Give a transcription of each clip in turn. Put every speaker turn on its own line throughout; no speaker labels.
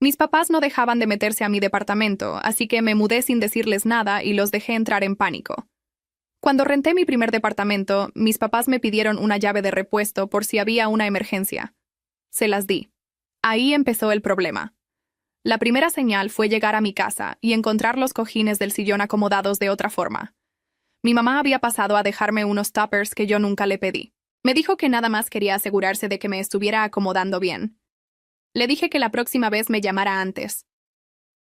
Mis papás no dejaban de meterse a mi departamento, así que me mudé sin decirles nada y los dejé entrar en pánico. Cuando renté mi primer departamento, mis papás me pidieron una llave de repuesto por si había una emergencia. Se las di. Ahí empezó el problema. La primera señal fue llegar a mi casa y encontrar los cojines del sillón acomodados de otra forma. Mi mamá había pasado a dejarme unos tuppers que yo nunca le pedí. Me dijo que nada más quería asegurarse de que me estuviera acomodando bien. Le dije que la próxima vez me llamara antes.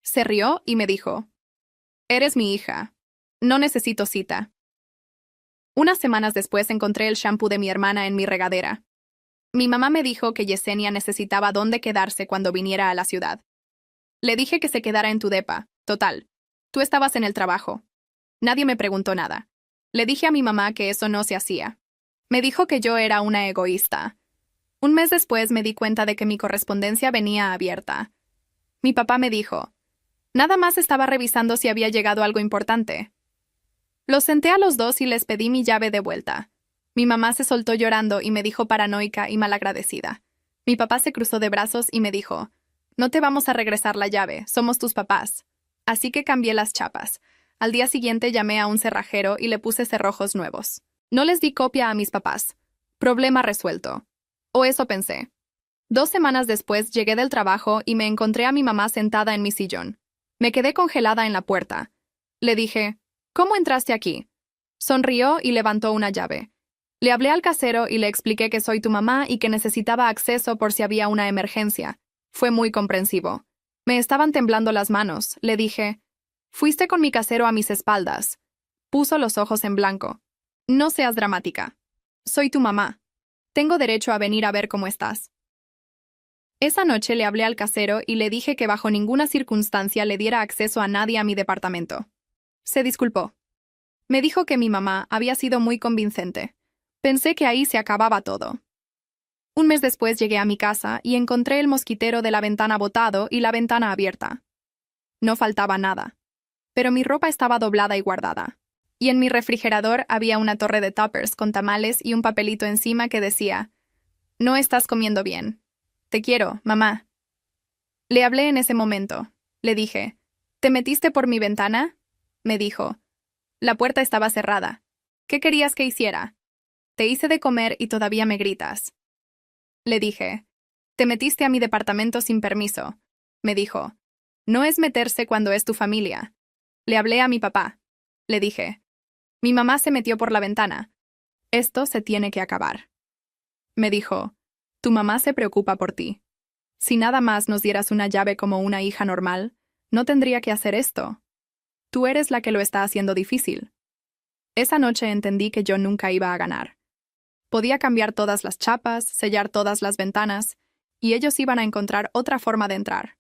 Se rió y me dijo: «Eres mi hija. No necesito cita». Unas semanas después encontré el shampoo de mi hermana en mi regadera. Mi mamá me dijo que Yesenia necesitaba dónde quedarse cuando viniera a la ciudad. Le dije que se quedara en tu depa. Total. Tú estabas en el trabajo. Nadie me preguntó nada. Le dije a mi mamá que eso no se hacía. Me dijo que yo era una egoísta. Un mes después me di cuenta de que mi correspondencia venía abierta. Mi papá me dijo: «Nada más estaba revisando si había llegado algo importante». Los senté a los dos y les pedí mi llave de vuelta. Mi mamá se soltó llorando y me dijo paranoica y malagradecida. Mi papá se cruzó de brazos y me dijo: «No te vamos a regresar la llave, somos tus papás». Así que cambié las chapas. Al día siguiente llamé a un cerrajero y le puse cerrojos nuevos. No les di copia a mis papás. Problema resuelto. O eso pensé. 2 semanas después llegué del trabajo y me encontré a mi mamá sentada en mi sillón. Me quedé congelada en la puerta. Le dije: «¿Cómo entraste aquí?». Sonrió y levantó una llave. Le hablé al casero y le expliqué que soy tu mamá y que necesitaba acceso por si había una emergencia. Fue muy comprensivo. Me estaban temblando las manos. Le dije: «Fuiste con mi casero a mis espaldas». Puso los ojos en blanco. «No seas dramática. Soy tu mamá. Tengo derecho a venir a ver cómo estás». Esa noche le hablé al casero y le dije que bajo ninguna circunstancia le diera acceso a nadie a mi departamento. Se disculpó. Me dijo que mi mamá había sido muy convincente. Pensé que ahí se acababa todo. Un mes después llegué a mi casa y encontré el mosquitero de la ventana botado y la ventana abierta. No faltaba nada. Pero mi ropa estaba doblada y guardada. Y en mi refrigerador había una torre de tuppers con tamales y un papelito encima que decía: «No estás comiendo bien. Te quiero, mamá». Le hablé en ese momento. Le dije: «¿Te metiste por mi ventana?». Me dijo: «La puerta estaba cerrada. ¿Qué querías que hiciera? Te hice de comer y todavía me gritas». Le dije: «Te metiste a mi departamento sin permiso». Me dijo: «No es meterse cuando es tu familia». Le hablé a mi papá. Le dije: «Mi mamá se metió por la ventana. Esto se tiene que acabar». Me dijo: «Tu mamá se preocupa por ti. Si nada más nos dieras una llave como una hija normal, no tendría que hacer esto. Tú eres la que lo está haciendo difícil». Esa noche entendí que yo nunca iba a ganar. Podía cambiar todas las chapas, sellar todas las ventanas, y ellos iban a encontrar otra forma de entrar.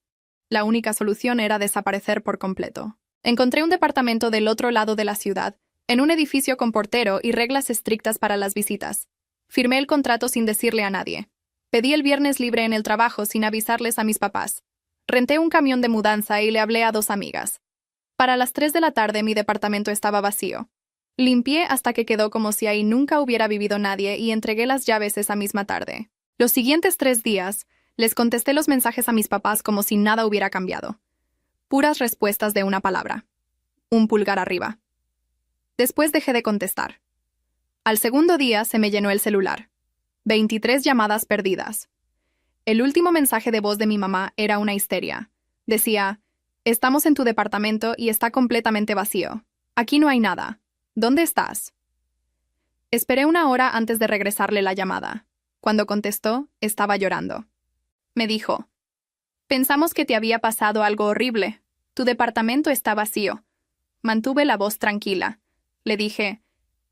La única solución era desaparecer por completo. Encontré un departamento del otro lado de la ciudad, en un edificio con portero y reglas estrictas para las visitas. Firmé el contrato sin decirle a nadie. Pedí el viernes libre en el trabajo sin avisarles a mis papás. Renté un camión de mudanza y le hablé a 2 amigas. Para las 3 de la tarde mi departamento estaba vacío. Limpié hasta que quedó como si ahí nunca hubiera vivido nadie y entregué las llaves esa misma tarde. Los siguientes 3 días, les contesté los mensajes a mis papás como si nada hubiera cambiado. Puras respuestas de una palabra. Un pulgar arriba. Después dejé de contestar. Al segundo día se me llenó el celular. 23 llamadas perdidas. El último mensaje de voz de mi mamá era una histeria. Decía: «Estamos en tu departamento y está completamente vacío. Aquí no hay nada. ¿Dónde estás?». Esperé 1 hora antes de regresarle la llamada. Cuando contestó, estaba llorando. Me dijo: «Pensamos que te había pasado algo horrible. Tu departamento está vacío». Mantuve la voz tranquila. Le dije: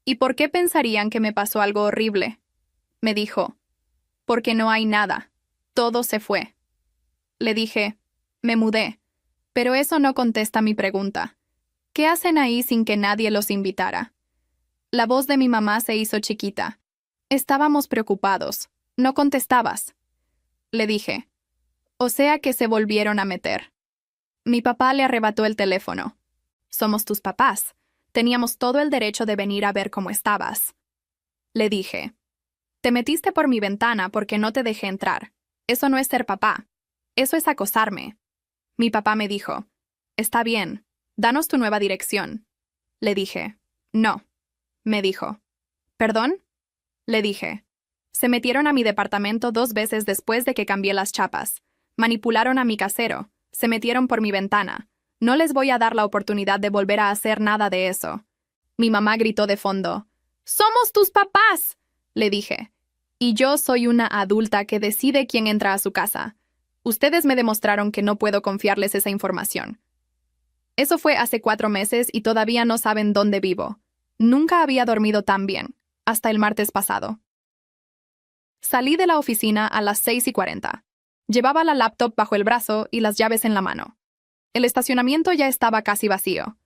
«¿Y por qué pensarían que me pasó algo horrible?». Me dijo: «Porque no hay nada. Todo se fue». Le dije: «Me mudé». Pero eso no contesta mi pregunta. ¿Qué hacen ahí sin que nadie los invitara? La voz de mi mamá se hizo chiquita. «Estábamos preocupados. No contestabas». Le dije: «O sea que se volvieron a meter». Mi papá le arrebató el teléfono. «Somos tus papás. Teníamos todo el derecho de venir a ver cómo estabas». Le dije: «Te metiste por mi ventana porque no te dejé entrar. Eso no es ser papá. Eso es acosarme». Mi papá me dijo, «Está bien, danos tu nueva dirección». Le dije, «No». Me dijo, «¿Perdón?». Le dije, «Se metieron a mi departamento 2 veces después de que cambié las chapas. Manipularon a mi casero, se metieron por mi ventana. No les voy a dar la oportunidad de volver a hacer nada de eso». Mi mamá gritó de fondo, «¡Somos tus papás!». Le dije, «Y yo soy una adulta que decide quién entra a su casa. Ustedes me demostraron que no puedo confiarles esa información». Eso fue hace 4 meses y todavía no saben dónde vivo. Nunca había dormido tan bien, hasta el martes pasado. Salí de la oficina a las 6:40. Llevaba la laptop bajo el brazo y las llaves en la mano. El estacionamiento ya estaba casi vacío.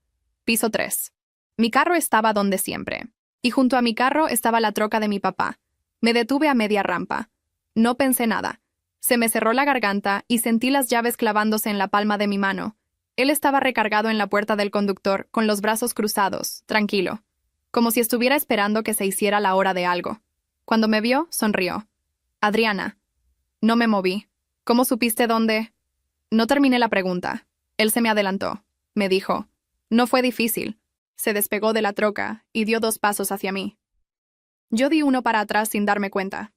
Piso 3. Mi carro estaba donde siempre. Y junto a mi carro estaba la troca de mi papá. Me detuve a media rampa. No pensé nada. Se me cerró la garganta y sentí las llaves clavándose en la palma de mi mano. Él estaba recargado en la puerta del conductor, con los brazos cruzados, tranquilo, como si estuviera esperando que se hiciera la hora de algo. Cuando me vio, sonrió. «Adriana». No me moví. «¿Cómo supiste dónde?» No terminé la pregunta. Él se me adelantó. Me dijo, «No fue difícil». Se despegó de la troca y dio 2 pasos hacia mí. Yo di 1 para atrás sin darme cuenta.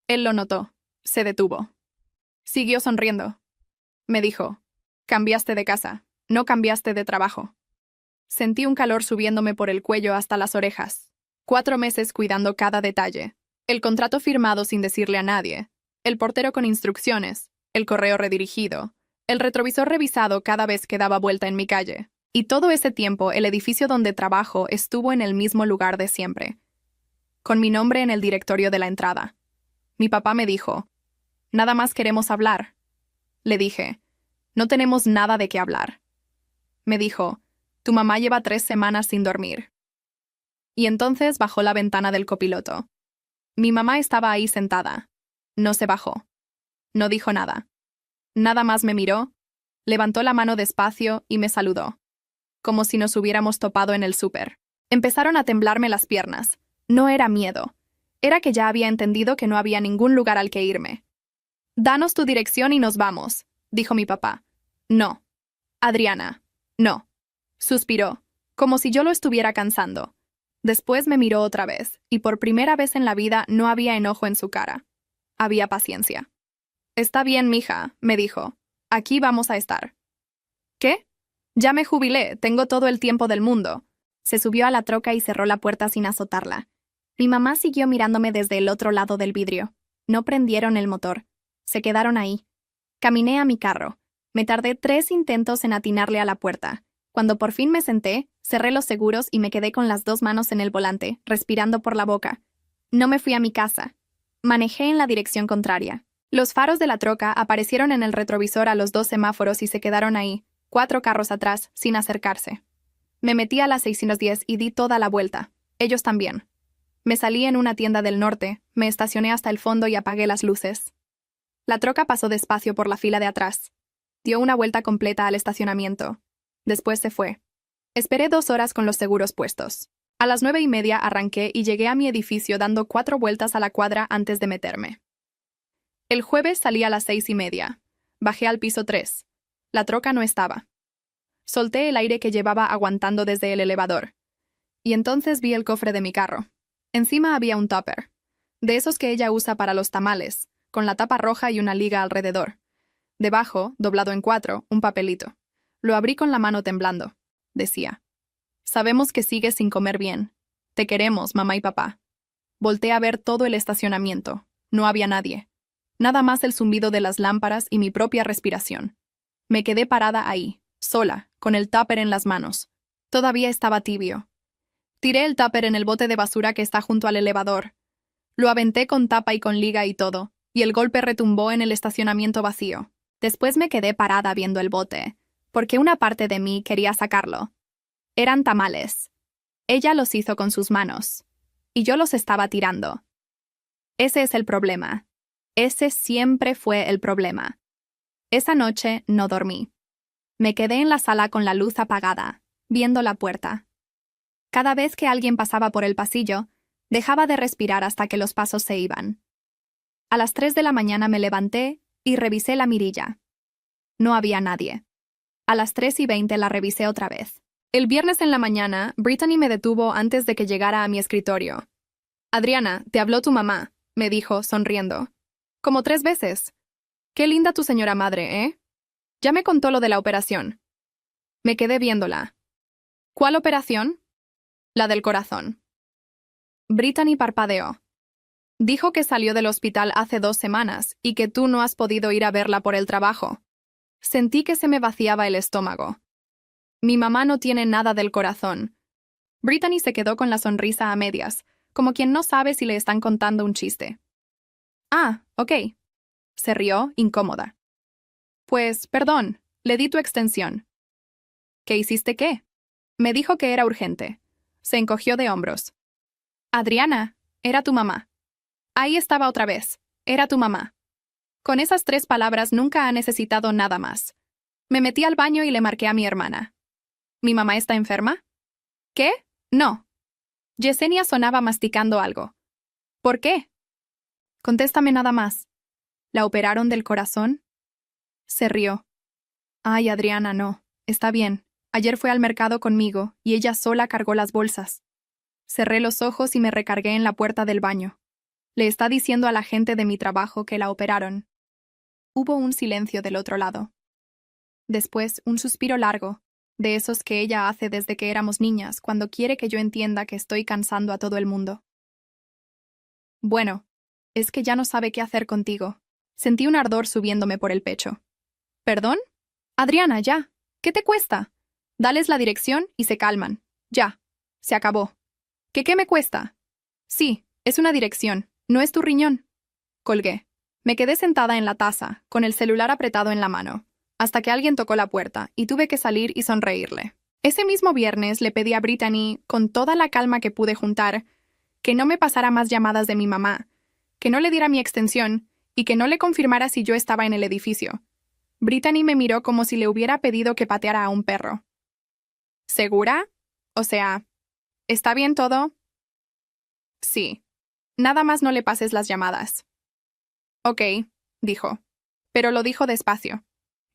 Él lo notó. Se detuvo. Siguió sonriendo. Me dijo, «Cambiaste de casa, no cambiaste de trabajo». Sentí un calor subiéndome por el cuello hasta las orejas. 4 meses cuidando cada detalle. El contrato firmado sin decirle a nadie. El portero con instrucciones. El correo redirigido. El retrovisor revisado cada vez que daba vuelta en mi calle. Y todo ese tiempo el edificio donde trabajo estuvo en el mismo lugar de siempre, con mi nombre en el directorio de la entrada. Mi papá me dijo, «Nada más queremos hablar». Le dije, «No tenemos nada de qué hablar». Me dijo, «Tu mamá lleva 3 semanas sin dormir». Y entonces bajó la ventana del copiloto. Mi mamá estaba ahí sentada. No se bajó. No dijo nada. Nada más me miró, levantó la mano despacio y me saludó, como si nos hubiéramos topado en el súper. Empezaron a temblarme las piernas. No era miedo. Era que ya había entendido que no había ningún lugar al que irme. «Danos tu dirección y nos vamos», dijo mi papá. «No». «Adriana». «No». Suspiró, como si yo lo estuviera cansando. Después me miró otra vez, y por primera vez en la vida no había enojo en su cara. Había paciencia. «Está bien, mija», me dijo. «Aquí vamos a estar». «¿Qué? Ya me jubilé, tengo todo el tiempo del mundo». Se subió a la troca y cerró la puerta sin azotarla. Mi mamá siguió mirándome desde el otro lado del vidrio. No prendieron el motor. Se quedaron ahí. Caminé a mi carro. Me tardé 3 intentos en atinarle a la puerta. Cuando por fin me senté, cerré los seguros y me quedé con las 2 manos en el volante, respirando por la boca. No me fui a mi casa. Manejé en la dirección contraria. Los faros de la troca aparecieron en el retrovisor a los 2 semáforos y se quedaron ahí, 4 carros atrás, sin acercarse. Me metí a las 610 y di toda la vuelta. Ellos también. Me salí en una tienda del norte, me estacioné hasta el fondo y apagué las luces. La troca pasó despacio por la fila de atrás. Dio una vuelta completa al estacionamiento. Después se fue. Esperé 2 horas con los seguros puestos. A las 9:30 arranqué y llegué a mi edificio dando 4 vueltas a la cuadra antes de meterme. El jueves salí a las 6:30. Bajé al piso 3. La troca no estaba. Solté el aire que llevaba aguantando desde el elevador. Y entonces vi el cofre de mi carro. Encima había un tupper, de esos que ella usa para los tamales, con la tapa roja y una liga alrededor. Debajo, doblado en 4, un papelito. Lo abrí con la mano temblando. Decía, «Sabemos que sigues sin comer bien. Te queremos, mamá y papá». Volté a ver todo el estacionamiento. No había nadie. Nada más el zumbido de las lámparas y mi propia respiración. Me quedé parada ahí, sola, con el tupper en las manos. Todavía estaba tibio. Tiré el tupper en el bote de basura que está junto al elevador. Lo aventé con tapa y con liga y todo, y el golpe retumbó en el estacionamiento vacío. Después me quedé parada viendo el bote, porque una parte de mí quería sacarlo. Eran tamales. Ella los hizo con sus manos, y yo los estaba tirando. Ese es el problema. Ese siempre fue el problema. Esa noche no dormí. Me quedé en la sala con la luz apagada, viendo la puerta. Cada vez que alguien pasaba por el pasillo, dejaba de respirar hasta que los pasos se iban. A las 3 de la mañana me levanté y revisé la mirilla. No había nadie. A las 3:20 la revisé otra vez. El viernes en la mañana, Brittany me detuvo antes de que llegara a mi escritorio. «Adriana, te habló tu mamá», me dijo, sonriendo. «Como 3 veces. Qué linda tu señora madre, ¿eh? Ya me contó lo de la operación». Me quedé viéndola. «¿Cuál operación?» «La del corazón». Brittany parpadeó. «Dijo que salió del hospital hace 2 semanas y que tú no has podido ir a verla por el trabajo». Sentí que se me vaciaba el estómago. «Mi mamá no tiene nada del corazón». Brittany se quedó con la sonrisa a medias, como quien no sabe si le están contando un chiste. «Ah, ok». Se rió, incómoda. «Pues, perdón, le di tu extensión». «¿Qué hiciste qué?» Me dijo que era urgente. Se encogió de hombros. «Adriana, era tu mamá». Ahí estaba otra vez. Era tu mamá. Con esas 3 palabras nunca ha necesitado nada más. Me metí al baño y le marqué a mi hermana. ¿Mi mamá está enferma? ¿Qué? No. Yesenia sonaba masticando algo. ¿Por qué? Contéstame nada más. ¿La operaron del corazón? Se rió. Ay, Adriana, no. Está bien. Ayer fue al mercado conmigo y ella sola cargó las bolsas. Cerré los ojos y me recargué en la puerta del baño. Le está diciendo a la gente de mi trabajo que la operaron. Hubo un silencio del otro lado. Después, un suspiro largo, de esos que ella hace desde que éramos niñas, cuando quiere que yo entienda que estoy cansando a todo el mundo. Bueno, es que ya no sabe qué hacer contigo. Sentí un ardor subiéndome por el pecho. ¿Perdón? Adriana, ya. ¿Qué te cuesta? Dales la dirección y se calman. Ya. Se acabó. ¿Qué me cuesta? Sí, es una dirección, no es tu riñón. Colgué. Me quedé sentada en la taza, con el celular apretado en la mano, hasta que alguien tocó la puerta y tuve que salir y sonreírle. Ese mismo viernes le pedí a Brittany, con toda la calma que pude juntar, que no me pasara más llamadas de mi mamá, que no le diera mi extensión y que no le confirmara si yo estaba en el edificio. Brittany me miró como si le hubiera pedido que pateara a un perro. ¿Segura? O sea, ¿está bien todo? Sí. Nada más no le pases las llamadas. Ok, dijo. Pero lo dijo despacio.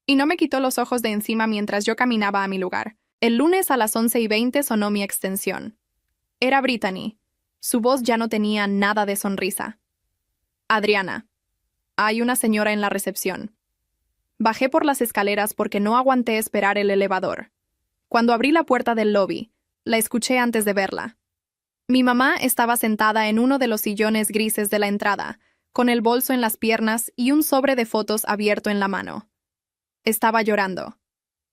Y no me quitó los ojos de encima mientras yo caminaba a mi lugar. El lunes a las 11:20 sonó mi extensión. Era Brittany. Su voz ya no tenía nada de sonrisa. Adriana. Hay una señora en la recepción. Bajé por las escaleras porque no aguanté esperar el elevador. Cuando abrí la puerta del lobby, la escuché antes de verla. Mi mamá estaba sentada en uno de los sillones grises de la entrada, con el bolso en las piernas y un sobre de fotos abierto en la mano. Estaba llorando.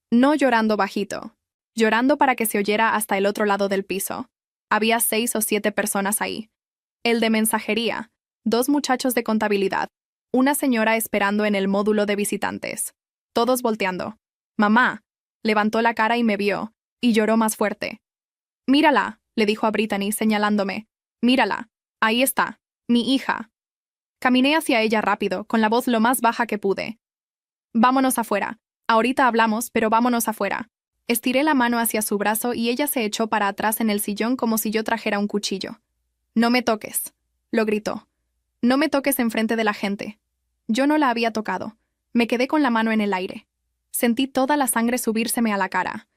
No llorando bajito, llorando para que se oyera hasta el otro lado del piso. Había 6 o 7 personas ahí. El de mensajería, 2 muchachos de contabilidad, una señora esperando en el módulo de visitantes. Todos volteando. Mamá, levantó la cara y me vio, y lloró más fuerte. «Mírala», le dijo a Brittany señalándome. «Mírala. Ahí está. Mi hija». Caminé hacia ella rápido, con la voz lo más baja que pude. «Vámonos afuera. Ahorita hablamos, pero vámonos afuera». Estiré la mano hacia su brazo y ella se echó para atrás en el sillón como si yo trajera un cuchillo. «No me toques», lo gritó. «No me toques enfrente de la gente». Yo no la había tocado. Me quedé con la mano en el aire. Sentí toda la sangre subírseme a la cara.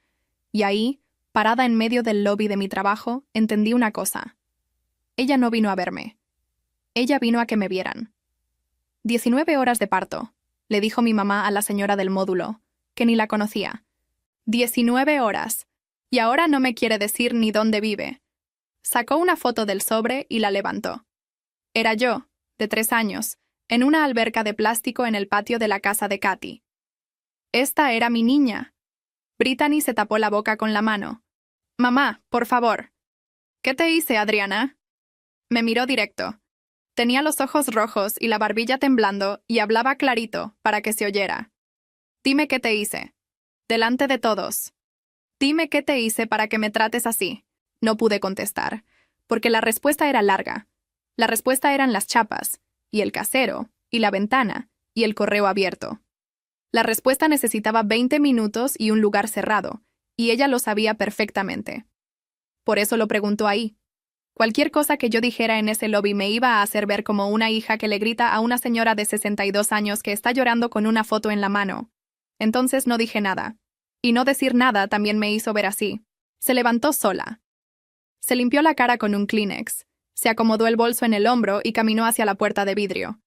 Y ahí, parada en medio del lobby de mi trabajo, entendí una cosa. Ella no vino a verme. Ella vino a que me vieran. 19 horas de parto, le dijo mi mamá a la señora del módulo, que ni la conocía. 19 horas. Y ahora no me quiere decir ni dónde vive. Sacó una foto del sobre y la levantó. Era yo, de 3 años, en una alberca de plástico en el patio de la casa de Katy. Esta era mi niña. Brittany se tapó la boca con la mano. «Mamá, por favor». «¿Qué te hice, Adriana?» Me miró directo. Tenía los ojos rojos y la barbilla temblando y hablaba clarito para que se oyera. «Dime qué te hice. Delante de todos. Dime qué te hice para que me trates así». No pude contestar, porque la respuesta era larga. La respuesta eran las chapas, y el casero, y la ventana, y el correo abierto. La respuesta necesitaba 20 minutos y un lugar cerrado, y ella lo sabía perfectamente. Por eso lo preguntó ahí. Cualquier cosa que yo dijera en ese lobby me iba a hacer ver como una hija que le grita a una señora de 62 años que está llorando con una foto en la mano. Entonces no dije nada. Y no decir nada también me hizo ver así. Se levantó sola. Se limpió la cara con un Kleenex, se acomodó el bolso en el hombro y caminó hacia la puerta de vidrio.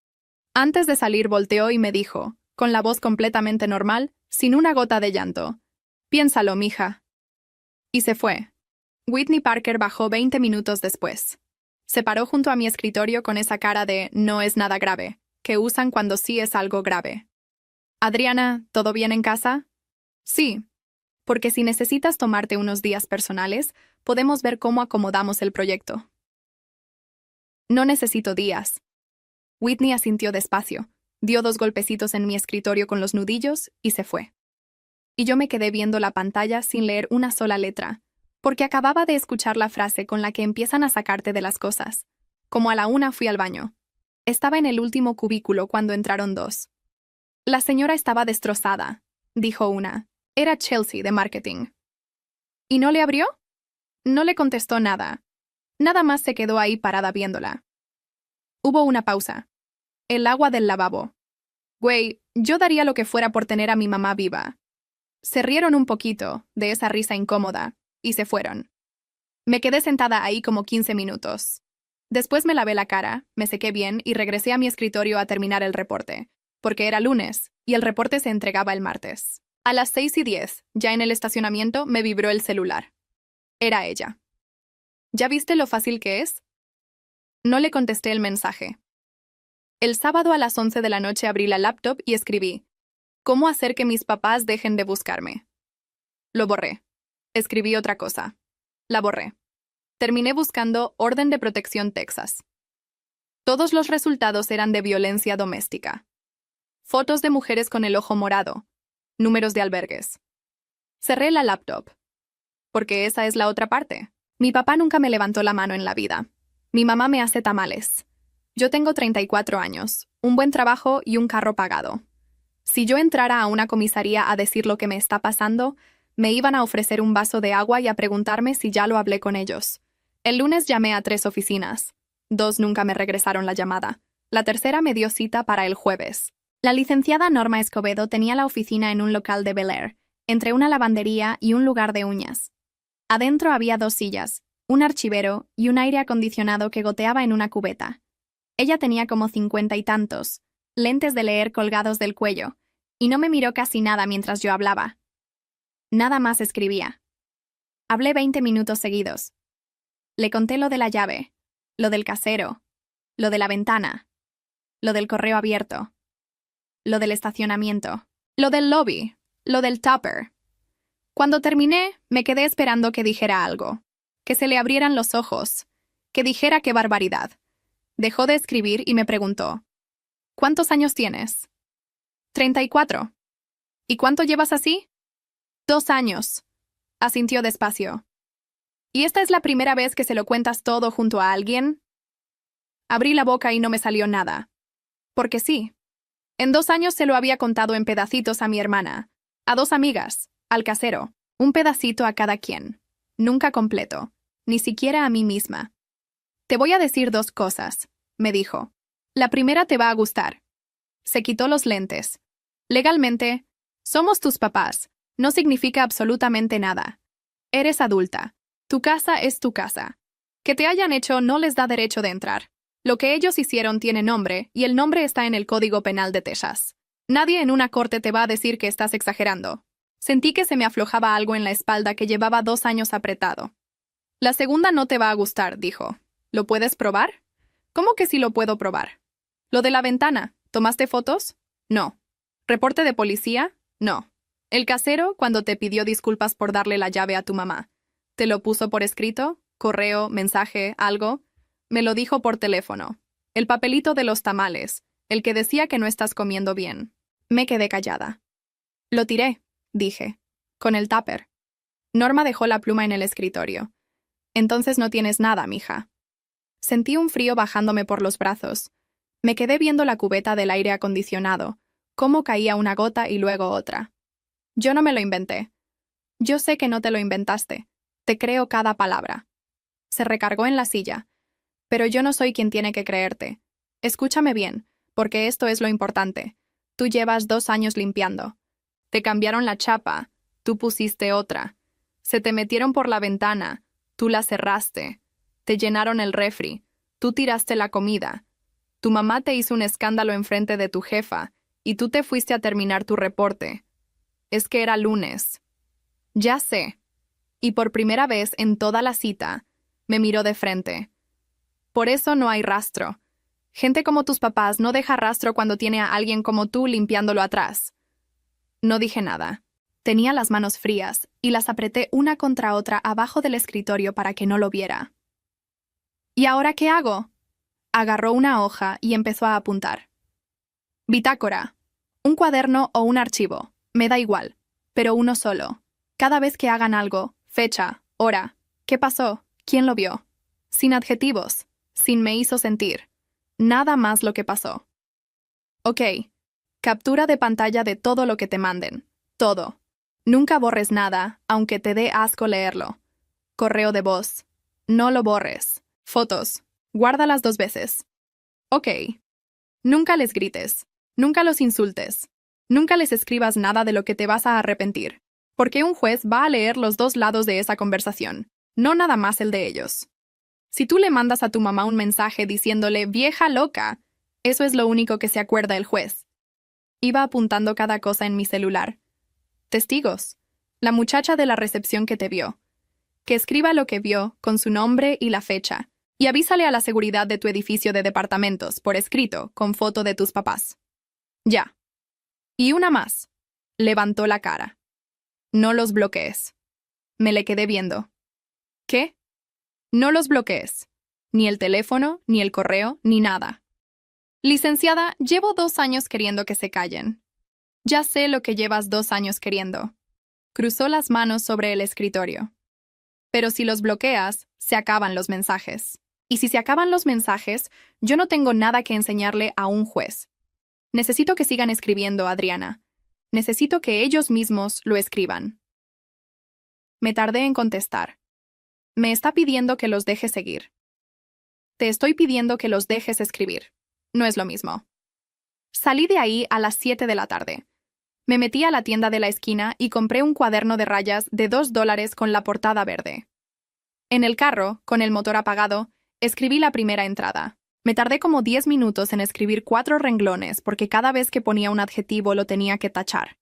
Antes de salir volteó y me dijo, con la voz completamente normal, sin una gota de llanto: «Piénsalo, mija». Y se fue. Whitney Parker bajó 20 minutos después. Se paró junto a mi escritorio con esa cara de «no es nada grave», que usan cuando sí es algo grave. «Adriana, ¿todo bien en casa?» «Sí. Porque si necesitas tomarte unos días personales, podemos ver cómo acomodamos el proyecto». «No necesito días». Whitney asintió despacio, dio 2 golpecitos en mi escritorio con los nudillos y se fue. Y yo me quedé viendo la pantalla sin leer una sola letra, porque acababa de escuchar la frase con la que empiezan a sacarte de las cosas. Como a la 1 fui al baño. Estaba en el último cubículo cuando entraron 2. «La señora estaba destrozada», dijo una. Era Chelsea de marketing. ¿Y no le abrió? No le contestó nada. Nada más se quedó ahí parada viéndola. Hubo una pausa. El agua del lavabo. Güey, yo daría lo que fuera por tener a mi mamá viva. Se rieron un poquito de esa risa incómoda y se fueron. Me quedé sentada ahí como 15 minutos. Después me lavé la cara, me sequé bien y regresé a mi escritorio a terminar el reporte, porque era lunes y el reporte se entregaba el martes. A las 6:10, ya en el estacionamiento, me vibró el celular. Era ella. ¿Ya viste lo fácil que es? No le contesté el mensaje. El sábado a las 11 de la noche abrí la laptop y escribí: «¿Cómo hacer que mis papás dejen de buscarme?». Lo borré. Escribí otra cosa. La borré. Terminé buscando Orden de Protección Texas. Todos los resultados eran de violencia doméstica. Fotos de mujeres con el ojo morado. Números de albergues. Cerré la laptop. Porque esa es la otra parte. Mi papá nunca me levantó la mano en la vida. Mi mamá me hace tamales. Yo tengo 34 años, un buen trabajo y un carro pagado. Si yo entrara a una comisaría a decir lo que me está pasando, me iban a ofrecer un vaso de agua y a preguntarme si ya lo hablé con ellos. El lunes llamé a 3 oficinas. 2 nunca me regresaron la llamada. La tercera me dio cita para el jueves. La licenciada Norma Escobedo tenía la oficina en un local de Bel Air, entre una lavandería y un lugar de uñas. Adentro había 2 sillas, un archivero y un aire acondicionado que goteaba en una cubeta. Ella tenía como 50 y tantos, lentes de leer colgados del cuello, y no me miró casi nada mientras yo hablaba. Nada más escribía. Hablé 20 minutos seguidos. Le conté lo de la llave, lo del casero, lo de la ventana, lo del correo abierto, lo del estacionamiento, lo del lobby, lo del tupper. Cuando terminé, me quedé esperando que dijera algo, que se le abrieran los ojos, que dijera qué barbaridad. Dejó de escribir y me preguntó: «¿Cuántos años tienes?» 34. «¿Y cuánto llevas así?» 2 años. Asintió despacio. «¿Y esta es la primera vez que se lo cuentas todo junto a alguien?» Abrí la boca y no me salió nada. Porque sí. En 2 años se lo había contado en pedacitos a mi hermana, a 2 amigas, al casero, un pedacito a cada quien. Nunca completo, ni siquiera a mí misma. «Te voy a decir 2 cosas», me dijo. «La primera te va a gustar». Se quitó los lentes. «Legalmente, somos tus papás. No significa absolutamente nada. Eres adulta. Tu casa es tu casa. Que te hayan hecho no les da derecho de entrar. Lo que ellos hicieron tiene nombre, y el nombre está en el Código Penal de Texas. Nadie en una corte te va a decir que estás exagerando». Sentí que se me aflojaba algo en la espalda que llevaba 2 años apretado. «La segunda no te va a gustar», dijo. «¿Lo puedes probar?» «¿Cómo que sí lo puedo probar?» «Lo de la ventana. ¿Tomaste fotos?» «No». «¿Reporte de policía?» «No». «El casero, cuando te pidió disculpas por darle la llave a tu mamá, ¿te lo puso por escrito? ¿Correo, mensaje, algo?» «Me lo dijo por teléfono. El papelito de los tamales, el que decía que no estás comiendo bien». Me quedé callada. «Lo tiré», dije, «con el tupper». Norma dejó la pluma en el escritorio. «Entonces no tienes nada, mija». Sentí un frío bajándome por los brazos. Me quedé viendo la cubeta del aire acondicionado, cómo caía una gota y luego otra. «Yo no me lo inventé». «Yo sé que no te lo inventaste. Te creo cada palabra». Se recargó en la silla. «Pero yo no soy quien tiene que creerte. Escúchame bien, porque esto es lo importante. Tú llevas 2 años limpiando. Te cambiaron la chapa, tú pusiste otra. Se te metieron por la ventana, tú la cerraste. Te llenaron el refri, tú tiraste la comida. Tu mamá te hizo un escándalo enfrente de tu jefa y tú te fuiste a terminar tu reporte. Es que era lunes. Ya sé. Y por primera vez en toda la cita, me miró de frente. Por eso no hay rastro. Gente como tus papás no deja rastro cuando tiene a alguien como tú limpiándolo atrás. No dije nada. Tenía las manos frías y las apreté una contra otra abajo del escritorio para que no lo viera. ¿Y ahora qué hago? Agarró una hoja y empezó a apuntar. Bitácora. Un cuaderno o un archivo. Me da igual. Pero uno solo. Cada vez que hagan algo, fecha, hora, qué pasó, quién lo vio. Sin adjetivos. Sin me hizo sentir. Nada más lo que pasó. Ok. Captura de pantalla de todo lo que te manden. Todo. Nunca borres nada, aunque te dé asco leerlo. Correo de voz. No lo borres. Fotos. Guárdalas 2 veces. Ok. Nunca les grites. Nunca los insultes. Nunca les escribas nada de lo que te vas a arrepentir. Porque un juez va a leer los 2 lados de esa conversación, no nada más el de ellos. Si tú le mandas a tu mamá un mensaje diciéndole «vieja loca», eso es lo único que se acuerda el juez. Iba apuntando cada cosa en mi celular. Testigos. La muchacha de la recepción que te vio. Que escriba lo que vio, con su nombre y la fecha. Y avísale a la seguridad de tu edificio de departamentos, por escrito, con foto de tus papás. Ya. Y una más. Levantó la cara. No los bloquees. Me le quedé viendo. ¿Qué? No los bloquees. Ni el teléfono, ni el correo, ni nada. Licenciada, llevo 2 años queriendo que se callen. Ya sé lo que llevas 2 años queriendo. Cruzó las manos sobre el escritorio. Pero si los bloqueas, se acaban los mensajes. Y si se acaban los mensajes, yo no tengo nada que enseñarle a un juez. Necesito que sigan escribiendo, Adriana. Necesito que ellos mismos lo escriban. Me tardé en contestar. Me está pidiendo que los deje seguir. Te estoy pidiendo que los dejes escribir. No es lo mismo. Salí de ahí a las 7 de la tarde. Me metí a la tienda de la esquina y compré un cuaderno de rayas de $2 con la portada verde. En el carro, con el motor apagado, escribí la primera entrada. Me tardé como 10 minutos en escribir 4 renglones porque cada vez que ponía un adjetivo lo tenía que tachar.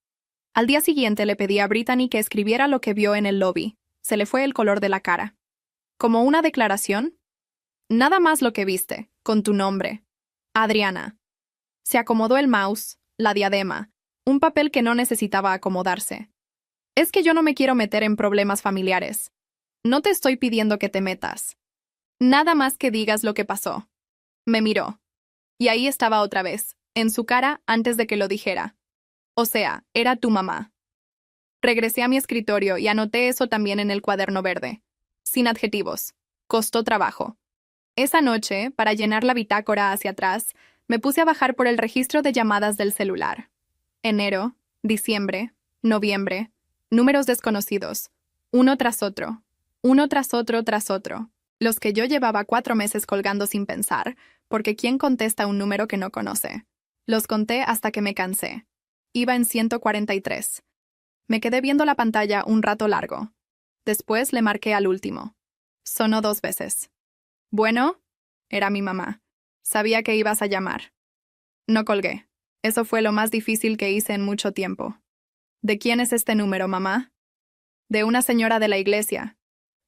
Al día siguiente le pedí a Brittany que escribiera lo que vio en el lobby. Se le fue el color de la cara. ¿Como una declaración? Nada más lo que viste, con tu nombre. Adriana. Se acomodó el mouse, la diadema, un papel que no necesitaba acomodarse. Es que yo no me quiero meter en problemas familiares. No te estoy pidiendo que te metas. Nada más que digas lo que pasó. Me miró. Y ahí estaba otra vez, en su cara antes de que lo dijera. O sea, era tu mamá. Regresé a mi escritorio y anoté eso también en el cuaderno verde. Sin adjetivos. Costó trabajo. Esa noche, para llenar la bitácora hacia atrás, me puse a bajar por el registro de llamadas del celular. Enero, diciembre, noviembre, números desconocidos, uno tras otro, uno tras otro tras otro, los que yo llevaba 4 meses colgando sin pensar, porque ¿quién contesta un número que no conoce? Los conté hasta que me cansé. Iba en 143. Me quedé viendo la pantalla un rato largo. Después le marqué al último. Sonó 2 veces. Bueno, era mi mamá. Sabía que ibas a llamar. No colgué. Eso fue lo más difícil que hice en mucho tiempo. ¿De quién es este número, mamá? De una señora de la iglesia.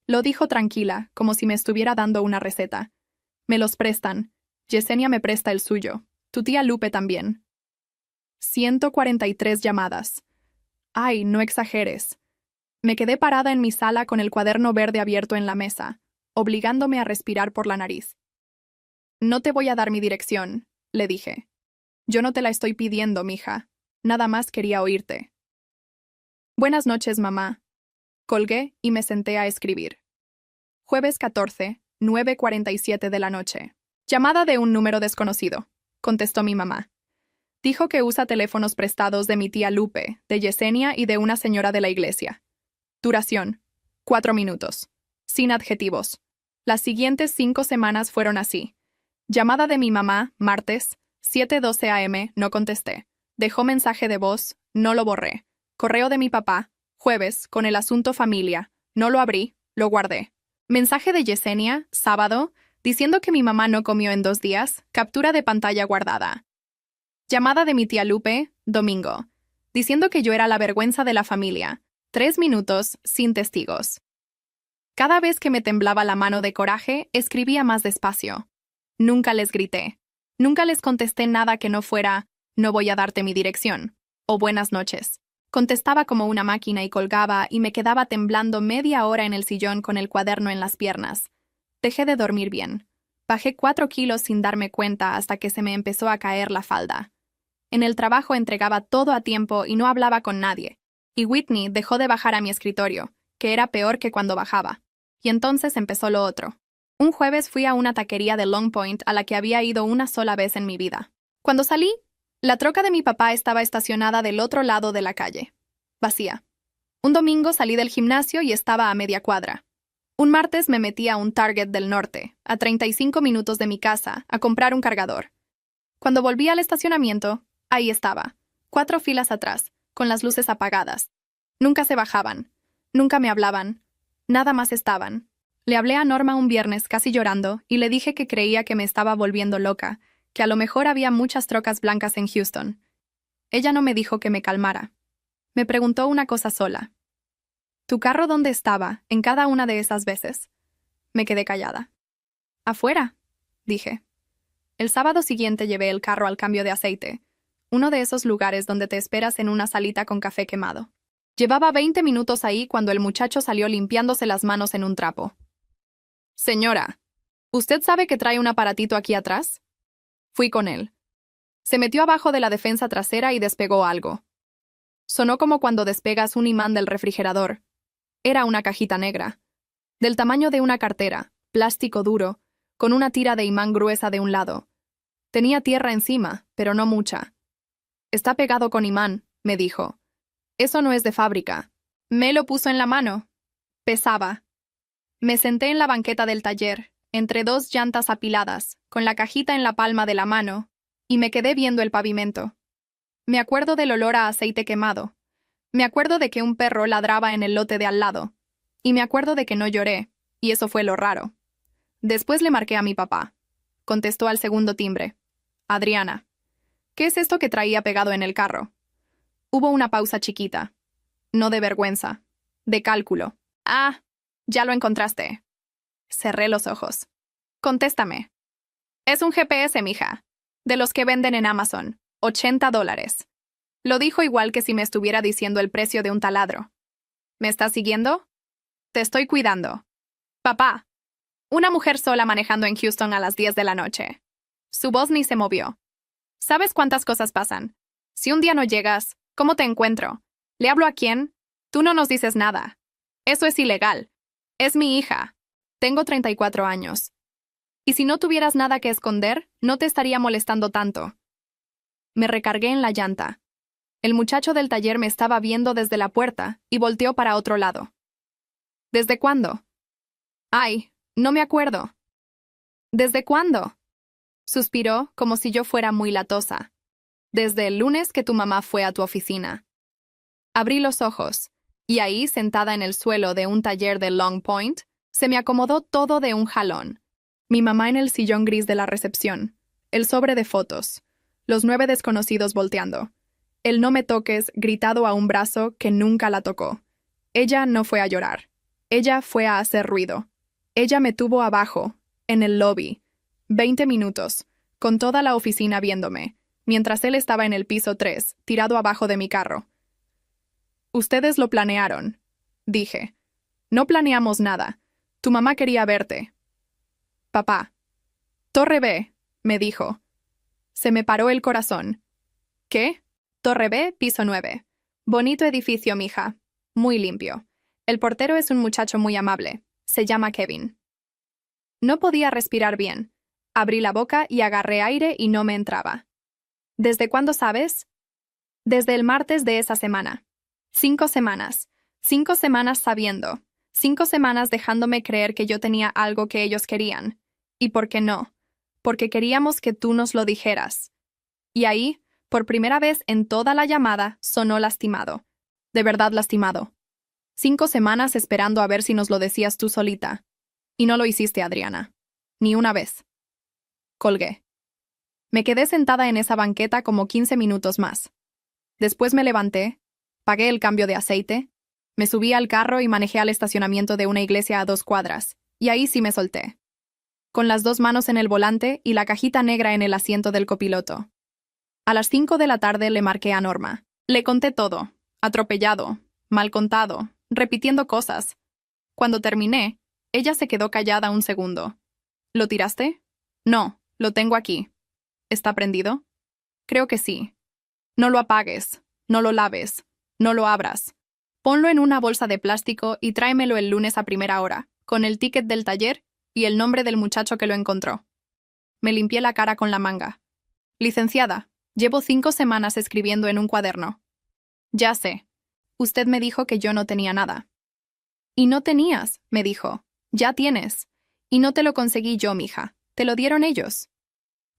Lo dijo tranquila, como si me estuviera dando una receta. Me los prestan. Yesenia me presta el suyo. Tu tía Lupe también. 143 llamadas. Ay, no exageres. Me quedé parada en mi sala con el cuaderno verde abierto en la mesa, obligándome a respirar por la nariz. No te voy a dar mi dirección, le dije. Yo no te la estoy pidiendo, mija. Nada más quería oírte. Buenas noches, mamá. Colgué y me senté a escribir. Jueves 14, 9:47 de la noche. Llamada de un número desconocido, contestó mi mamá. Dijo que usa teléfonos prestados de mi tía Lupe, de Yesenia y de una señora de la iglesia. Duración: 4 minutos. Sin adjetivos. Las siguientes 5 semanas fueron así. Llamada de mi mamá, martes, 7:12 am, no contesté. Dejó mensaje de voz, no lo borré. Correo de mi papá. Jueves, con el asunto familia. No lo abrí, lo guardé. Mensaje de Yesenia, sábado, diciendo que mi mamá no comió en 2 días. Captura de pantalla guardada. Llamada de mi tía Lupe, domingo, diciendo que yo era la vergüenza de la familia. 3 minutos, sin testigos. Cada vez que me temblaba la mano de coraje, escribía más despacio. Nunca les grité. Nunca les contesté nada que no fuera, no voy a darte mi dirección, o buenas noches. Contestaba como una máquina y colgaba y me quedaba temblando media hora en el sillón con el cuaderno en las piernas. Dejé de dormir bien. Bajé 4 kilos sin darme cuenta hasta que se me empezó a caer la falda. En el trabajo entregaba todo a tiempo y no hablaba con nadie. Y Whitney dejó de bajar a mi escritorio, que era peor que cuando bajaba. Y entonces empezó lo otro. Un jueves fui a una taquería de Long Point a la que había ido una sola vez en mi vida. Cuando salí, la troca de mi papá estaba estacionada del otro lado de la calle. Vacía. Un domingo salí del gimnasio y estaba a media cuadra. Un martes me metí a un Target del norte, a 35 minutos de mi casa, a comprar un cargador. Cuando volví al estacionamiento, ahí estaba, 4 filas atrás, con las luces apagadas. Nunca se bajaban, nunca me hablaban, nada más estaban. Le hablé a Norma un viernes casi llorando y le dije que creía que me estaba volviendo loca, que a lo mejor había muchas trocas blancas en Houston. Ella no me dijo que me calmara. Me preguntó una cosa sola. ¿Tu carro dónde estaba en cada una de esas veces? Me quedé callada. Afuera, dije. El sábado siguiente llevé el carro al cambio de aceite, uno de esos lugares donde te esperas en una salita con café quemado. Llevaba 20 minutos ahí cuando el muchacho salió limpiándose las manos en un trapo. Señora, ¿usted sabe que trae un aparatito aquí atrás? Fui con él. Se metió abajo de la defensa trasera y despegó algo. Sonó como cuando despegas un imán del refrigerador. Era una cajita negra, del tamaño de una cartera, plástico duro, con una tira de imán gruesa de un lado. Tenía tierra encima, pero no mucha. Está pegado con imán, me dijo. Eso no es de fábrica. Me lo puso en la mano. Pesaba. Me senté en la banqueta del taller, entre 2 llantas apiladas, con la cajita en la palma de la mano, y me quedé viendo el pavimento. Me acuerdo del olor a aceite quemado. Me acuerdo de que un perro ladraba en el lote de al lado. Y me acuerdo de que no lloré, y eso fue lo raro. Después le marqué a mi papá. Contestó al segundo timbre. Adriana. ¿Qué es esto que traía pegado en el carro? Hubo una pausa chiquita. No de vergüenza. De cálculo. Ah, ya lo encontraste. Cerré los ojos. Contéstame. Es un GPS, mija. De los que venden en Amazon. $80. Lo dijo igual que si me estuviera diciendo el precio de un taladro. ¿Me estás siguiendo? Te estoy cuidando. Papá. Una mujer sola manejando en Houston a las 10 de la noche. Su voz ni se movió. ¿Sabes cuántas cosas pasan? Si un día no llegas, ¿cómo te encuentro? ¿Le hablo a quién? Tú no nos dices nada. Eso es ilegal. Es mi hija. Tengo 34 años. Y si no tuvieras nada que esconder, no te estaría molestando tanto. Me recargué en la llanta. El muchacho del taller me estaba viendo desde la puerta y volteó para otro lado. ¿Desde cuándo? Ay, no me acuerdo. ¿Desde cuándo? Suspiró como si yo fuera muy latosa. Desde el lunes que tu mamá fue a tu oficina. Abrí los ojos, y ahí, sentada en el suelo de un taller de Long Point, se me acomodó todo de un jalón. Mi mamá en el sillón gris de la recepción, el sobre de fotos, los 9 desconocidos volteando, el no me toques gritado a un brazo que nunca la tocó. Ella no fue a llorar. Ella fue a hacer ruido. Ella me tuvo abajo, en el lobby, 20 minutos, con toda la oficina viéndome, mientras él estaba en el piso 3, tirado abajo de mi carro. Ustedes lo planearon, dije. No planeamos nada. Tu mamá quería verte. Papá. Torre B, me dijo. Se me paró el corazón. ¿Qué? Torre B, piso 9. Bonito edificio, mija. Muy limpio. El portero es un muchacho muy amable. Se llama Kevin. No podía respirar bien. Abrí la boca y agarré aire y no me entraba. ¿Desde cuándo sabes? Desde el martes de esa semana. 5 semanas. 5 semanas sabiendo. 5 semanas dejándome creer que yo tenía algo que ellos querían. ¿Y por qué no? Porque queríamos que tú nos lo dijeras. Y ahí, por primera vez en toda la llamada, sonó lastimado. De verdad lastimado. 5 semanas esperando a ver si nos lo decías tú solita. Y no lo hiciste, Adriana. Ni una vez. Colgué. Me quedé sentada en esa banqueta como 15 minutos más. Después me levanté, pagué el cambio de aceite, me subí al carro y manejé al estacionamiento de una iglesia a 2 cuadras, y ahí sí me solté. Con las 2 manos en el volante y la cajita negra en el asiento del copiloto. A las 5 de la tarde le marqué a Norma. Le conté todo, atropellado, mal contado, repitiendo cosas. Cuando terminé, ella se quedó callada un segundo. ¿Lo tiraste? No, lo tengo aquí. ¿Está prendido? Creo que sí. No lo apagues, no lo laves, no lo abras. Ponlo en una bolsa de plástico y tráemelo el lunes a primera hora, con el ticket del taller y el nombre del muchacho que lo encontró. Me limpié la cara con la manga. Licenciada, llevo 5 semanas escribiendo en un cuaderno. Ya sé. Usted me dijo que yo no tenía nada. Y no tenías, me dijo. Ya tienes. Y no te lo conseguí yo, mija. Te lo dieron ellos.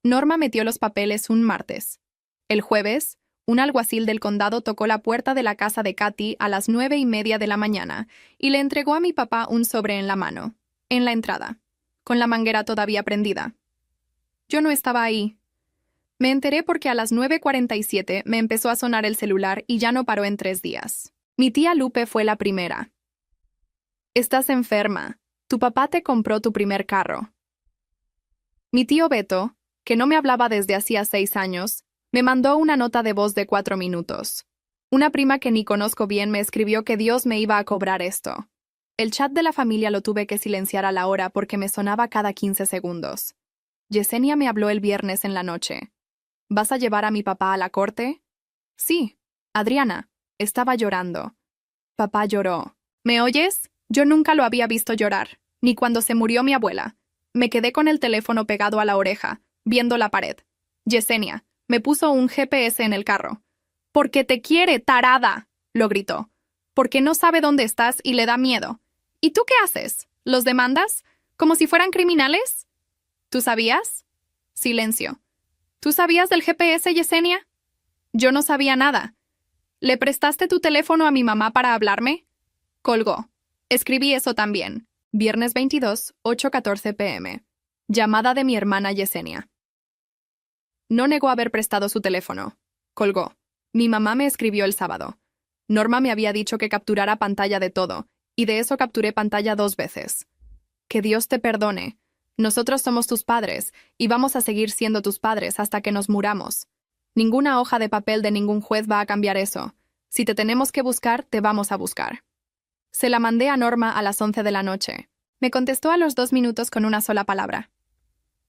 Norma metió los papeles un martes. El jueves, un alguacil del condado tocó la puerta de la casa de Katy a las 9:30 de la mañana y le entregó a mi papá un sobre en la mano, en la entrada, con la manguera todavía prendida. Yo no estaba ahí. Me enteré porque a las 9:47 me empezó a sonar el celular y ya no paró en 3 días. Mi tía Lupe fue la primera. Estás enferma. Tu papá te compró tu primer carro. Mi tío Beto, que no me hablaba desde hacía 6 años, me mandó una nota de voz de 4 minutos. Una prima que ni conozco bien me escribió que Dios me iba a cobrar esto. El chat de la familia lo tuve que silenciar a la hora porque me sonaba cada 15 segundos. Yesenia me habló el viernes en la noche. ¿Vas a llevar a mi papá a la corte? Sí. Adriana, estaba llorando. Papá lloró. ¿Me oyes? Yo nunca lo había visto llorar, ni cuando se murió mi abuela. Me quedé con el teléfono pegado a la oreja, viendo la pared. Yesenia me puso un GPS en el carro. «Porque te quiere, tarada», lo gritó. «Porque no sabe dónde estás y le da miedo. ¿Y tú qué haces? ¿Los demandas? ¿Como si fueran criminales?» ¿Tú sabías? Silencio. ¿Tú sabías del GPS, Yesenia? Yo no sabía nada. ¿Le prestaste tu teléfono a mi mamá para hablarme? Colgó. Escribí eso también. Viernes 22, 8:14 p.m. Llamada de mi hermana Yesenia. No negó haber prestado su teléfono. Colgó. Mi mamá me escribió el sábado. Norma me había dicho que capturara pantalla de todo, y de eso capturé pantalla 2 veces. Que Dios te perdone. Nosotros somos tus padres, y vamos a seguir siendo tus padres hasta que nos muramos. Ninguna hoja de papel de ningún juez va a cambiar eso. Si te tenemos que buscar, te vamos a buscar. Se la mandé a Norma a las 11 de la noche. Me contestó a los 2 minutos con una sola palabra.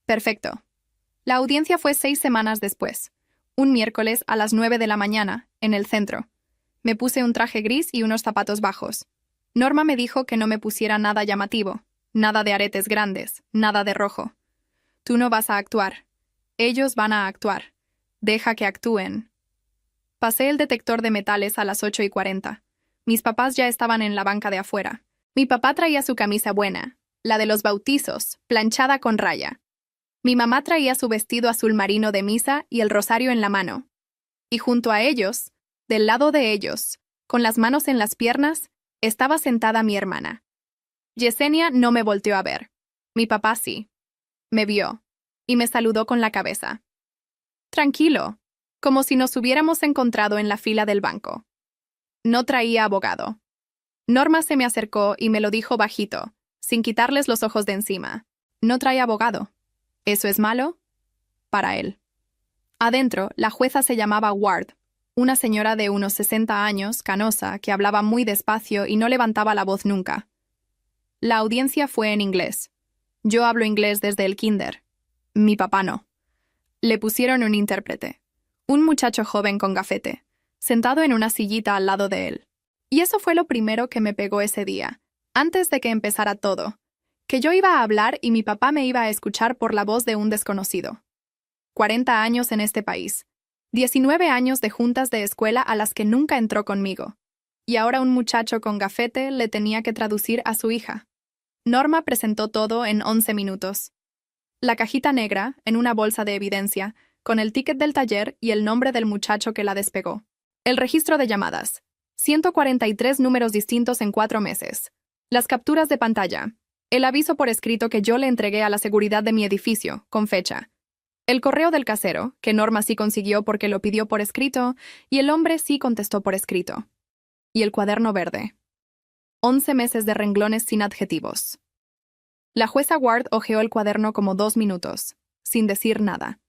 Perfecto. La audiencia fue 6 semanas después. Un miércoles a las 9 de la mañana, en el centro. Me puse un traje gris y unos zapatos bajos. Norma me dijo que no me pusiera nada llamativo, nada de aretes grandes, nada de rojo. Tú no vas a actuar. Ellos van a actuar. Deja que actúen. Pasé el detector de metales a las 8:40. Mis papás ya estaban en la banca de afuera. Mi papá traía su camisa buena, la de los bautizos, planchada con raya. Mi mamá traía su vestido azul marino de misa y el rosario en la mano. Y junto a ellos, del lado de ellos, con las manos en las piernas, estaba sentada mi hermana. Yesenia no me volteó a ver. Mi papá sí. Me vio. Y me saludó con la cabeza. Tranquilo, como si nos hubiéramos encontrado en la fila del banco. No traía abogado. Norma se me acercó y me lo dijo bajito, sin quitarles los ojos de encima. No trae abogado. ¿Eso es malo? Para él. Adentro, la jueza se llamaba Ward, una señora de unos 60 años, canosa, que hablaba muy despacio y no levantaba la voz nunca. La audiencia fue en inglés. Yo hablo inglés desde el kinder. Mi papá no. Le pusieron un intérprete. Un muchacho joven con gafete, sentado en una sillita al lado de él. Y eso fue lo primero que me pegó ese día, antes de que empezara todo. Que yo iba a hablar y mi papá me iba a escuchar por la voz de un desconocido. 40 años en este país. 19 años de juntas de escuela a las que nunca entró conmigo. Y ahora un muchacho con gafete le tenía que traducir a su hija. Norma presentó todo en 11 minutos. La cajita negra, en una bolsa de evidencia, con el ticket del taller y el nombre del muchacho que la despegó. El registro de llamadas. 143 números distintos en 4 meses. Las capturas de pantalla. El aviso por escrito que yo le entregué a la seguridad de mi edificio, con fecha. El correo del casero, que Norma sí consiguió porque lo pidió por escrito, y el hombre sí contestó por escrito. Y el cuaderno verde. 11 meses de renglones sin adjetivos. La jueza Ward hojeó el cuaderno como 2 minutos, sin decir nada.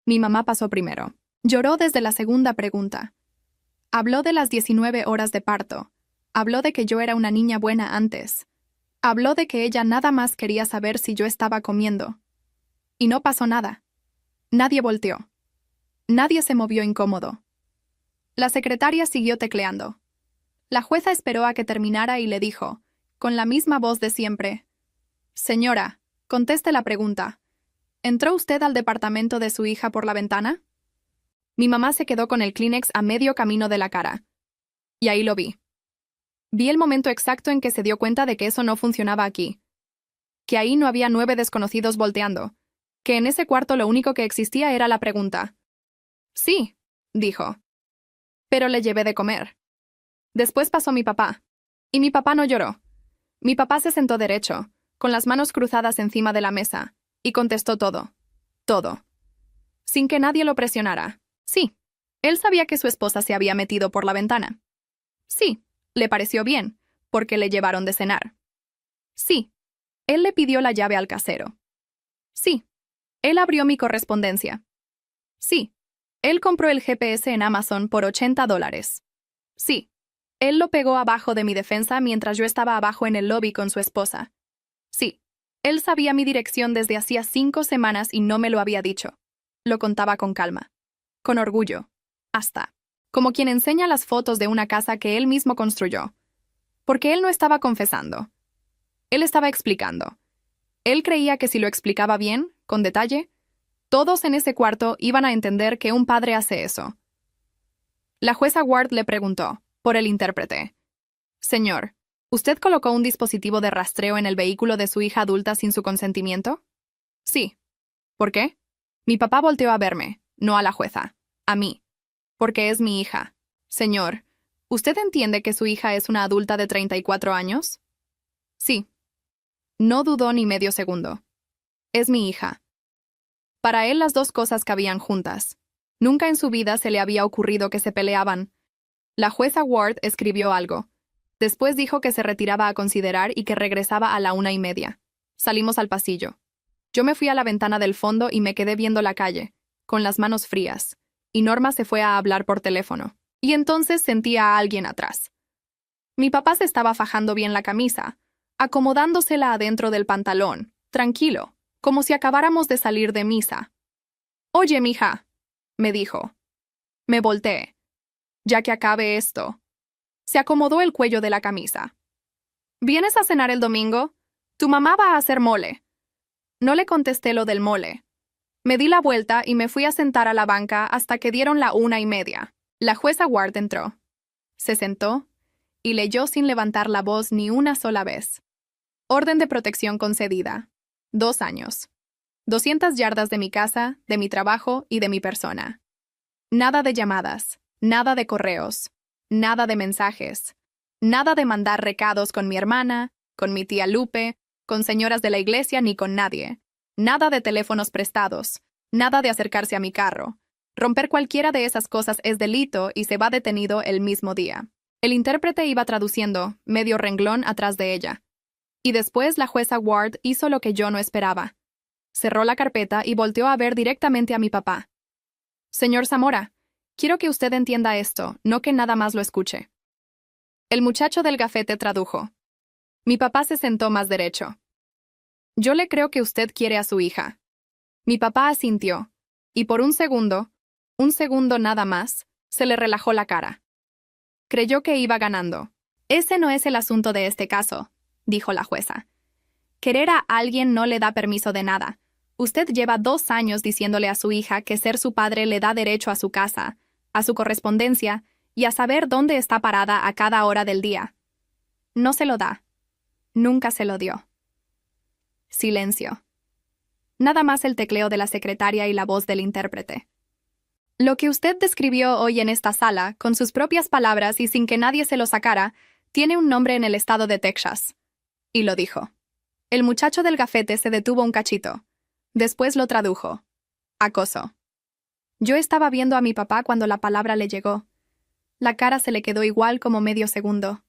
Mi mamá pasó primero. Lloró desde la segunda pregunta. Habló de las 19 horas de parto. Habló de que yo era una niña buena antes. Habló de que ella nada más quería saber si yo estaba comiendo. Y no pasó nada. Nadie volteó. Nadie se movió incómodo. La secretaria siguió tecleando. La jueza esperó a que terminara y le dijo, con la misma voz de siempre: «Señora, conteste la pregunta. ¿Entró usted al departamento de su hija por la ventana?» Mi mamá se quedó con el Kleenex a medio camino de la cara. Y ahí lo vi. Vi el momento exacto en que se dio cuenta de que eso no funcionaba aquí. Que ahí no había 9 desconocidos volteando. Que en ese cuarto lo único que existía era la pregunta. «Sí», dijo. Pero le llevé de comer. Después pasó mi papá. Y mi papá no lloró. Mi papá se sentó derecho, con las manos cruzadas encima de la mesa, y contestó todo. Todo. Sin que nadie lo presionara. Sí. Él sabía que su esposa se había metido por la ventana. Sí. Le pareció bien, porque le llevaron de cenar. Sí. Él le pidió la llave al casero. Sí. Él abrió mi correspondencia. Sí. Él compró el GPS en Amazon por $80. Sí. Él lo pegó abajo de mi defensa mientras yo estaba abajo en el lobby con su esposa. Sí. Él sabía mi dirección desde hacía 5 semanas y no me lo había dicho. Lo contaba con calma. Con orgullo. Hasta. Como quien enseña las fotos de una casa que él mismo construyó. Porque él no estaba confesando. Él estaba explicando. Él creía que si lo explicaba bien, con detalle, todos en ese cuarto iban a entender que un padre hace eso. La jueza Ward le preguntó, por el intérprete: «Señor, ¿usted colocó un dispositivo de rastreo en el vehículo de su hija adulta sin su consentimiento?» «Sí». «¿Por qué?» Mi papá volteó a verme, no a la jueza, a mí. «Porque es mi hija». «Señor, ¿usted entiende que su hija es una adulta de 34 años?» «Sí». No dudó ni medio segundo. «Es mi hija». Para él las dos cosas cabían juntas. Nunca en su vida se le había ocurrido que se peleaban. La jueza Ward escribió algo. Después dijo que se retiraba a considerar y que regresaba a la 1:30. Salimos al pasillo. Yo me fui a la ventana del fondo y me quedé viendo la calle, con las manos frías, y Norma se fue a hablar por teléfono. Y entonces sentí a alguien atrás. Mi papá se estaba fajando bien la camisa, acomodándosela adentro del pantalón, tranquilo, como si acabáramos de salir de misa. «Oye, mija», me dijo. Me volteé. «Ya que acabe esto». Se acomodó el cuello de la camisa. «¿Vienes a cenar el domingo? Tu mamá va a hacer mole». No le contesté lo del mole. Me di la vuelta y me fui a sentar a la banca hasta que dieron la 1:30. La jueza Ward entró. Se sentó y leyó sin levantar la voz ni una sola vez. Orden de protección concedida. 2 años. 200 yardas de mi casa, de mi trabajo y de mi persona. Nada de llamadas, nada de correos, nada de mensajes, nada de mandar recados con mi hermana, con mi tía Lupe, con señoras de la iglesia ni con nadie. Nada de teléfonos prestados, nada de acercarse a mi carro. Romper cualquiera de esas cosas es delito y se va detenido el mismo día. El intérprete iba traduciendo, medio renglón atrás de ella. Y después la jueza Ward hizo lo que yo no esperaba. Cerró la carpeta y volteó a ver directamente a mi papá. «Señor Zamora, quiero que usted entienda esto, no que nada más lo escuche». El muchacho del gafete tradujo. Mi papá se sentó más derecho. «Yo le creo que usted quiere a su hija». Mi papá asintió, y por un segundo nada más, se le relajó la cara. Creyó que iba ganando. «Ese no es el asunto de este caso», dijo la jueza. «Querer a alguien no le da permiso de nada. Usted lleva 2 años diciéndole a su hija que ser su padre le da derecho a su casa, a su correspondencia y a saber dónde está parada a cada hora del día. No se lo da. Nunca se lo dio». Silencio. Nada más el tecleo de la secretaria y la voz del intérprete. Lo que usted describió hoy en esta sala, con sus propias palabras y sin que nadie se lo sacara, tiene un nombre en el estado de Texas. Y lo dijo. El muchacho del gafete se detuvo un cachito. Después lo tradujo. Acoso. Yo estaba viendo a mi papá cuando la palabra le llegó. La cara se le quedó igual como medio segundo.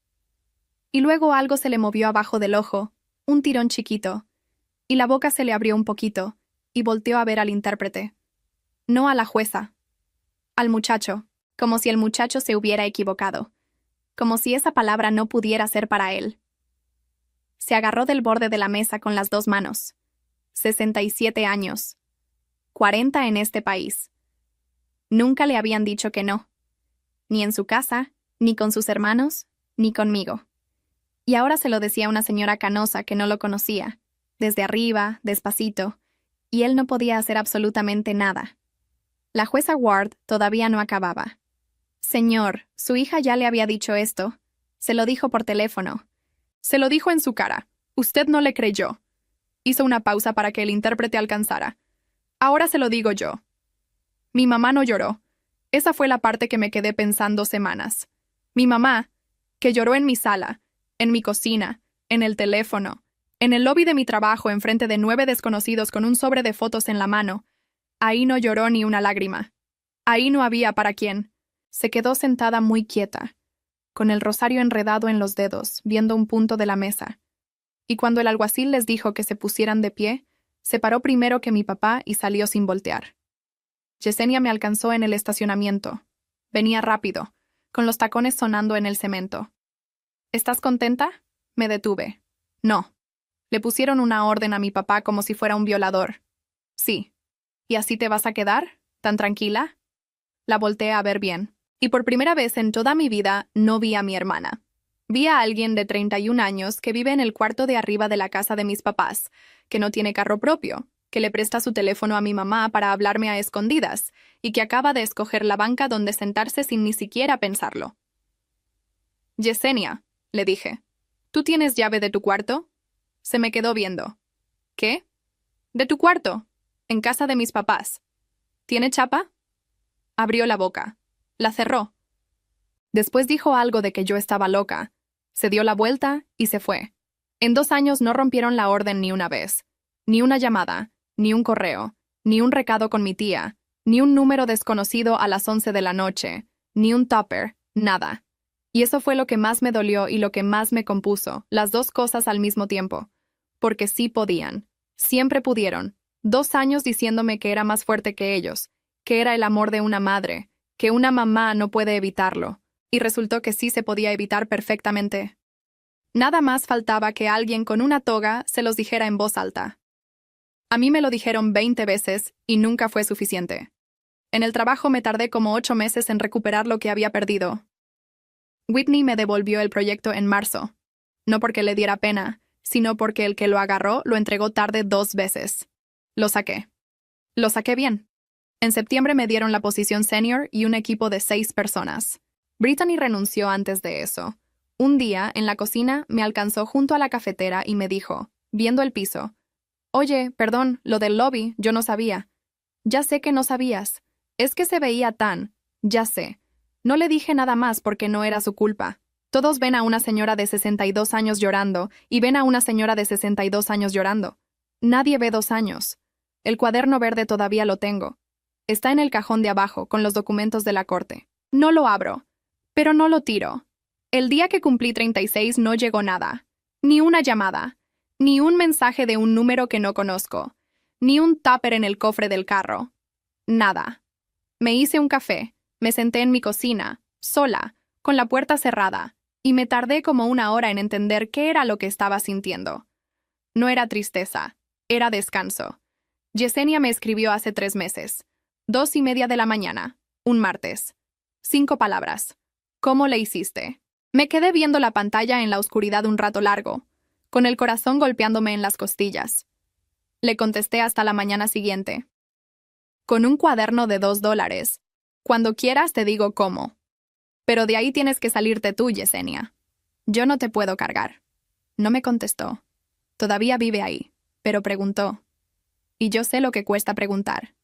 Y luego algo se le movió abajo del ojo, un tirón chiquito, y la boca se le abrió un poquito, y volteó a ver al intérprete. No a la jueza. Al muchacho, como si el muchacho se hubiera equivocado, como si esa palabra no pudiera ser para él. Se agarró del borde de la mesa con las dos manos. 67 años. 40 en este país. Nunca le habían dicho que no. Ni en su casa, ni con sus hermanos, ni conmigo. Y ahora se lo decía una señora canosa que no lo conocía, desde arriba, despacito, y él no podía hacer absolutamente nada. La jueza Ward todavía no acababa. Señor, su hija ya le había dicho esto. Se lo dijo por teléfono. Se lo dijo en su cara. Usted no le creyó. Hizo una pausa para que el intérprete alcanzara. Ahora se lo digo yo. Mi mamá no lloró. Esa fue la parte que me quedé pensando semanas. Mi mamá, que lloró en mi sala, en mi cocina, en el teléfono, en el lobby de mi trabajo enfrente de 9 desconocidos con un sobre de fotos en la mano. Ahí no lloró ni una lágrima. Ahí no había para quién. Se quedó sentada muy quieta, con el rosario enredado en los dedos, viendo un punto de la mesa. Y cuando el alguacil les dijo que se pusieran de pie, se paró primero que mi papá y salió sin voltear. Yesenia me alcanzó en el estacionamiento. Venía rápido, con los tacones sonando en el cemento. ¿Estás contenta? Me detuve. No. Le pusieron una orden a mi papá como si fuera un violador. Sí. ¿Y así te vas a quedar? ¿Tan tranquila? La volteé a ver bien. Y por primera vez en toda mi vida no vi a mi hermana. Vi a alguien de 31 años que vive en el cuarto de arriba de la casa de mis papás, que no tiene carro propio, que le presta su teléfono a mi mamá para hablarme a escondidas, y que acaba de escoger la banca donde sentarse sin ni siquiera pensarlo. Yesenia, le dije, ¿tú tienes llave de tu cuarto? Se me quedó viendo. ¿Qué? De tu cuarto, en casa de mis papás. ¿Tiene chapa? Abrió la boca. La cerró. Después dijo algo de que yo estaba loca. Se dio la vuelta y se fue. En 2 años no rompieron la orden ni una vez. Ni una llamada, ni un correo, ni un recado con mi tía, ni un número desconocido a las 11 de la noche, ni un tupper, nada. Y eso fue lo que más me dolió y lo que más me compuso, las dos cosas al mismo tiempo. Porque sí podían. Siempre pudieron. 2 años diciéndome que era más fuerte que ellos, que era el amor de una madre, que una mamá no puede evitarlo. Y resultó que sí se podía evitar perfectamente. Nada más faltaba que alguien con una toga se los dijera en voz alta. A mí me lo dijeron 20 veces y nunca fue suficiente. En el trabajo me tardé como 8 meses en recuperar lo que había perdido. Whitney me devolvió el proyecto en marzo. No porque le diera pena, sino porque el que lo agarró lo entregó tarde 2 veces. Lo saqué. Lo saqué bien. En septiembre me dieron la posición senior y un equipo de 6 personas. Brittany renunció antes de eso. Un día, en la cocina, me alcanzó junto a la cafetera y me dijo, viendo el piso, «Oye, perdón, lo del lobby, yo no sabía». «Ya sé que no sabías. Es que se veía tan. Ya sé. No le dije nada más porque no era su culpa. Todos ven a una señora de 62 años llorando y ven a una señora de 62 años llorando. Nadie ve 2 años. El cuaderno verde todavía lo tengo. Está en el cajón de abajo, con los documentos de la corte. No lo abro, pero no lo tiro. El día que cumplí 36 no llegó nada. Ni una llamada. Ni un mensaje de un número que no conozco. Ni un tupper en el cofre del carro. Nada. Me hice un café, me senté en mi cocina, sola, con la puerta cerrada, y me tardé como 1 hora en entender qué era lo que estaba sintiendo. No era tristeza, era descanso. Yesenia me escribió hace 3 meses. 2:30 de la mañana, un martes. 5 palabras. ¿Cómo le hiciste? Me quedé viendo la pantalla en la oscuridad un rato largo, con el corazón golpeándome en las costillas. Le contesté hasta la mañana siguiente. Con un cuaderno de $2. Cuando quieras te digo cómo. Pero de ahí tienes que salirte tú, Yesenia. Yo no te puedo cargar. No me contestó. Todavía vive ahí, pero preguntó. Y yo sé lo que cuesta preguntar.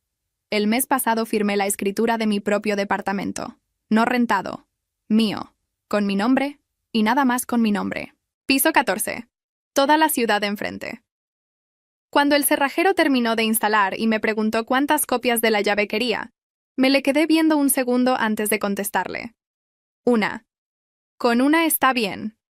El mes pasado firmé la escritura de mi propio departamento. No rentado. Mío. Con mi nombre y nada más con mi nombre. Piso 14. Toda la ciudad de enfrente. Cuando el cerrajero terminó de instalar y me preguntó cuántas copias de la llave quería, me le quedé viendo un segundo antes de contestarle. Una. Con una está bien.